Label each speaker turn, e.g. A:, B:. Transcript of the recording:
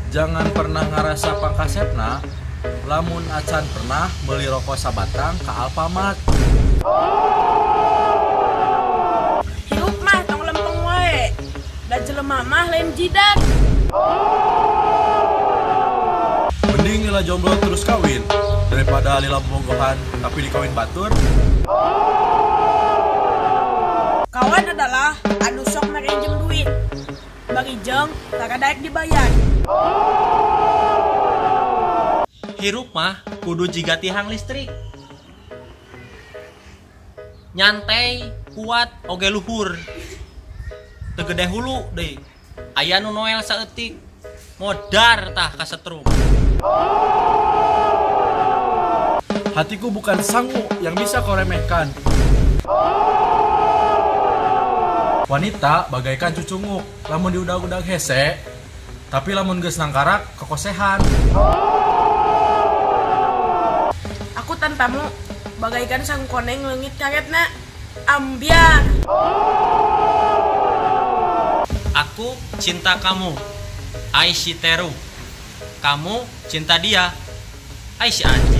A: Jangan pernah ngerasa pangkasepna lamun acan pernah beli rokok sabatang ke Alfamart.
B: Hirup mah tong lempeng wae. Da jelema mah lain jidat.
A: Mending lila jomblo terus kawin daripada lila bogohan tapi dikawin batur.
B: Kawan adalah anu sok narinjem duit. Bagi jeng takadaek dibayar.
C: Hirup mah kudu jiga tihang listrik. Nyantai, kuat, oge luhur. Teu gede hulu deui. Aya nu noel saeutik. Modar tah kasetrum.
A: Hatiku bukan sangu yang bisa kau remehkan. Wanita bagaikan cucunguk, lamun diudag-udag hese, tapi lamun geus nangkarak kekosehan.
B: Aku tanpamu bagaikan sang koneng leungit karetna. Ambiar.
C: Aku cinta kamu, Aisyiteru. Kamu cinta dia, Aisyah.